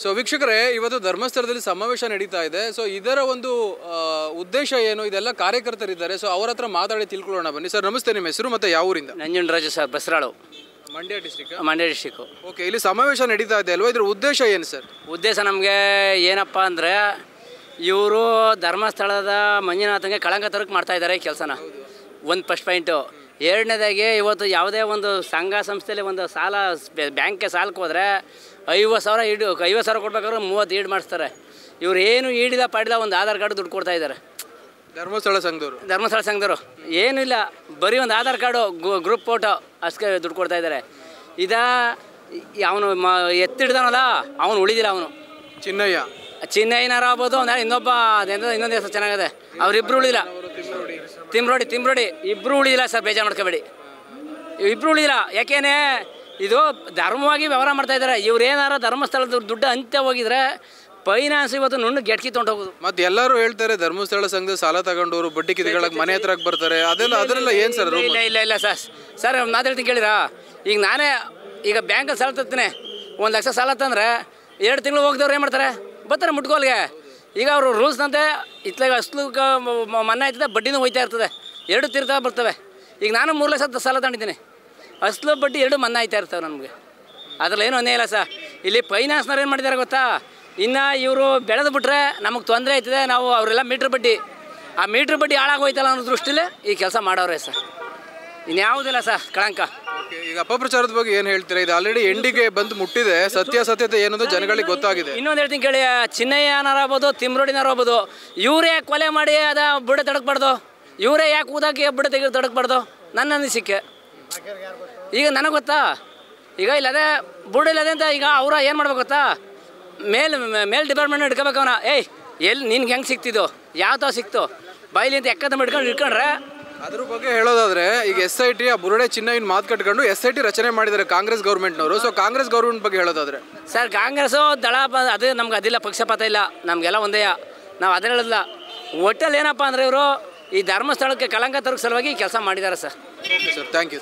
So ವೀಕ್ಷಕರೇ, ಇವತ್ತು ಧರ್ಮಸ್ಥಳದಲ್ಲಿ ಸಮಾವೇಶ ನಡೀತಾ ಇದೆ. ಸೊ ಇದರ ಒಂದು ಉದ್ದೇಶ ಏನು, ಇದೆಲ್ಲ ಕಾರ್ಯಕರ್ತರಿದ್ದಾರೆ. ಸೊ ಅವ್ರ ಹತ್ರ ಮಾತಾಡಿ ತಿಳ್ಕೊಳ್ಳೋಣ ಬನ್ನಿ. ಸರ್ ನಮಸ್ತೆ, ನಿಮ್ಮ ಹೆಸರು ಮತ್ತು ಯಾವ ಊರಿಂದ? Nanjundaraju sir, Basaralu, Mandya district. Mandya district. Okay, ಇಲ್ಲಿ ಸಮಾವೇಶ ನಡೀತಾ ಇದೆ ಅಲ್ವಾ, ಇದ್ರ ಉದ್ದೇಶ ಏನು ಸರ್? ಉದ್ದೇಶ ನಮಗೆ ಏನಪ್ಪ ಅಂದರೆ, ಇವರು ಧರ್ಮಸ್ಥಳದ ಮಂಜುನಾಥಂಗೆ ಕಳಂಕ ತರಕ್ಕೆ ಮಾಡ್ತಾಯಿದ್ದಾರೆ ಈ ಕೆಲಸನ. ಒಂದು ಫಸ್ಟ್ ಪಾಯಿಂಟು. ಎರಡನೇದಾಗಿ ಇವತ್ತು ಯಾವುದೇ ಒಂದು ಸಂಘ ಸಂಸ್ಥೆಯಲ್ಲಿ ಒಂದು ಸಾಲ ಬ್ಯಾಂಕ್ಗೆ ಸಾಲಕ್ಕೆ ಹೋದರೆ 50,000 ಕೊಡ್ಬೇಕಾದ್ರೆ 30 ಈಡು ಮಾಡಿಸ್ತಾರೆ. ಇವ್ರು ಏನು ಈಡಿಲ್ಲ ಪಾಡಿಲ್ಲ, ಒಂದು ಆಧಾರ್ ಕಾರ್ಡು ದುಡ್ಡು ಕೊಡ್ತಾ ಇದ್ದಾರೆ ಧರ್ಮಸ್ಥಳ ಸಂಘದವರು. ಏನೂ ಇಲ್ಲ, ಬರೀ ಒಂದು ಆಧಾರ್ ಕಾರ್ಡು, ಗ್ರೂಪ್ ಫೋಟೋ ಅಷ್ಟೇ ದುಡ್ಡು ಕೊಡ್ತಾ ಇದ್ದಾರೆ. ಅವನು ಎತ್ತಿಡ್ದಾನಲ್ಲ, ಅವನು ಉಳಿದಿಲ್ಲ. ಅವನು ಚಿನ್ನಯ್ಯನಾರು ಆಗ್ಬೋದು, ಇನ್ನೊಂದು ಹೆಸರು ಚೆನ್ನಾಗಿದೆ, ಅವರಿಬ್ಬರು ಉಳಿದಿಲ್ಲ. ತಿಮ್ರೋಡಿ ಇಬ್ಬರು ಉಳಿದಿಲ್ಲ ಸರ್, ಬೇಜಾರು ಮಾಡ್ಕೋಬೇಡಿ, ಇಬ್ಬರು ಉಳಿದಿಲ್ಲ. ಯಾಕೇನೆ ಇದು ಧರ್ಮವಾಗಿ ವ್ಯವಹಾರ ಮಾಡ್ತಾ ಇದ್ದಾರೆ. ಇವ್ರು ಏನಾರ ಧರ್ಮಸ್ಥಳದ ದುಡ್ಡು ಅಂತ್ಯ ಹೋಗಿದ್ರೆ ಫೈನಾನ್ಸ್ ಇವತ್ತು ನುಣ್ಣು ಗೆಟ್ಕಿ ತೊಗೊಂಡೋಗೋದು. ಮತ್ತೆ ಎಲ್ಲರೂ ಹೇಳ್ತಾರೆ ಧರ್ಮಸ್ಥಳ ಸಂಘದ ಸಾಲ ತಗೊಂಡವರು ಬಡ್ಡಿ ಕಿತ್ಕೊಳ್ಳೋಕೆ ಮನೆ ಹತ್ರಕ್ಕೆ ಬರ್ತಾರೆ, ಅದೆಲ್ಲ ಏನು ಸರ್? ಇಲ್ಲ ಸರ್ ಮಾತು ಹೇಳ್ತೀನಿ ಕೇಳಿರಾ. ಈಗ ಬ್ಯಾಂಕಲ್ಲಿ ಸಾಲ ತರ್ತೀನಿ, 1 ಲಕ್ಷ ಸಾಲ ತಂದರೆ 2 ತಿಂಗಳು ಹೋಗ್ದವ್ರು ಏನು ಮಾಡ್ತಾರೆ? ಬರ್ತಾರೆ ಮುಟ್ಕೋಲ್ಗೆ. ಈಗ ಅವರು ರೂಲ್ಸ್ನಂತೆ ಇತ್ಲಾಗ ಅಸ್ಲು ಮನ್ನಾ ಆಯ್ತದೆ, ಬಡ್ಡಿನೂ ಹೋಯ್ತಾ ಇರ್ತದೆ, 2 ತಿರ್ತಾ ಬರ್ತವೆ. ಈಗ ನಾನು 3 ಲಕ್ಷ ಸಾಲ ತಗೊಂಡಿದ್ದೀನಿ, ಅಸ್ಲು ಬಡ್ಡಿ 2 ಮನ್ನಾ ಆಯ್ತಾ ಇರ್ತವೆ ನಮಗೆ. ಅದ್ರಲ್ಲಿ ಏನೂ ಒಂದೇ ಇಲ್ಲ ಸರ್. ಇಲ್ಲಿ ಫೈನಾನ್ಸ್ನವ್ರು ಏನು ಮಾಡಿದ್ದಾರೆ ಗೊತ್ತಾ? ಇನ್ನು ಇವರು ಬೆಳೆದು ಬಿಟ್ರೆ ನಮಗೆ ತೊಂದರೆ ಆಯ್ತದೆ, ನಾವು ಅವರೆಲ್ಲ ಮೀಟ್ರ್ ಬಡ್ಡಿ ಹಾಳಾಗೋಯ್ತಲ್ಲ ಅನ್ನೋ ದೃಷ್ಟಿಲೇ ಈ ಕೆಲಸ ಮಾಡೋರೆ ಸರ್. ಇನ್ಯಾವುದಿಲ್ಲ ಸರ್ ಕಳಂಕ. ಈಗ ಅಪಪ್ರಚಾರದ ಬಗ್ಗೆ ಏನು ಹೇಳ್ತೀರಾ? ಇದು ಆಲ್ರೆಡಿ ಎಂಡಿಗೆ ಬಂದು ಮುಟ್ಟಿದೆ, ಸತ್ಯಾಸತ್ಯತೆ ಏನಂತ ಜನಗಳಿಗೆ ಗೊತ್ತಾಗಿದೆ. ಇನ್ನೊಂದು ಹೇಳ್ತೀನಿ ಕೇಳಿ, ಚಿನ್ನಯ್ಯನಾರು ಆಗ್ಬೋದು, ತಿಮ್ರೋಡಿನಾರು ಆಗ್ಬೋದು, ಇವರೇ ಕೊಲೆ ಮಾಡಿ ಬುಡ ತಡಕ್ಬಾರ್ದು, ಇವರೇ ಯಾಕೆ ಊದಾಕಿ ಬುಡ ತಡಕ್ಬಾರ್ದು ನನ್ನ ಅನಿಸಿಕೆ. ಈಗ ನನಗೆ ಗೊತ್ತಾ, ಈಗ ಇಲ್ಲದೆ ಬುಡ ಇಲ್ಲದೆ ಅಂತ ಈಗ ಅವ್ರ ಏನು ಮಾಡ್ಬೇಕು ಗೊತ್ತಾ? ಮೇಲ್ ಡಿಪಾರ್ಟ್ಮೆಂಟ್ ಹಿಡ್ಕೋಬೇಕು ಅವನ. ಎಲ್ಲಿ ನಿನ್ಗೆ ಹೆಂಗೆ ಸಿಕ್ತಿದ್ದು, ಯಾವ ತಾವು ಸಿಕ್ತು, ಬಾಯಿಲಿ ಅಂತ ಎಕ್ಕದ ಹಿಡ್ಕೊಂಡ್ರೆ. ಅದ್ರ ಬಗ್ಗೆ ಹೇಳೋದಾದ್ರೆ, ಈಗ SIT ಆ ಬುರುಡೆ ಚಿನ್ನಯ್ಯನ ಮಾತು ಕಟ್ಕೊಂಡು SIT ರಚನೆ ಮಾಡಿದ್ದಾರೆ ಕಾಂಗ್ರೆಸ್ ಗೌರ್ಮೆಂಟ್ನವರು. ಸೊ ಕಾಂಗ್ರೆಸ್ ಗೌರ್ಮೆಂಟ್ ಬಗ್ಗೆ ಹೇಳೋದಾದ್ರೆ ಸರ್, ಕಾಂಗ್ರೆಸ್ಸು ದಳ ಅದು ನಮ್ಗೆ ಅದಿಲ್ಲ, ಪಕ್ಷಪಾತ ಇಲ್ಲ, ನಮಗೆಲ್ಲ ಒಂದೇ. ನಾವು ಅದೇ ಹೇಳೋದಿಲ್ಲ. ಒಟ್ಟಲ್ಲಿ ಏನಪ್ಪ ಅಂದರೆ, ಇವರು ಈ ಧರ್ಮಸ್ಥಳಕ್ಕೆ ಕಳಂಕ ತರಕ್ಕೆ ಸಲುವಾಗಿ ಕೆಲಸ ಮಾಡಿದ್ದಾರೆ sir. Okay sir, thank you.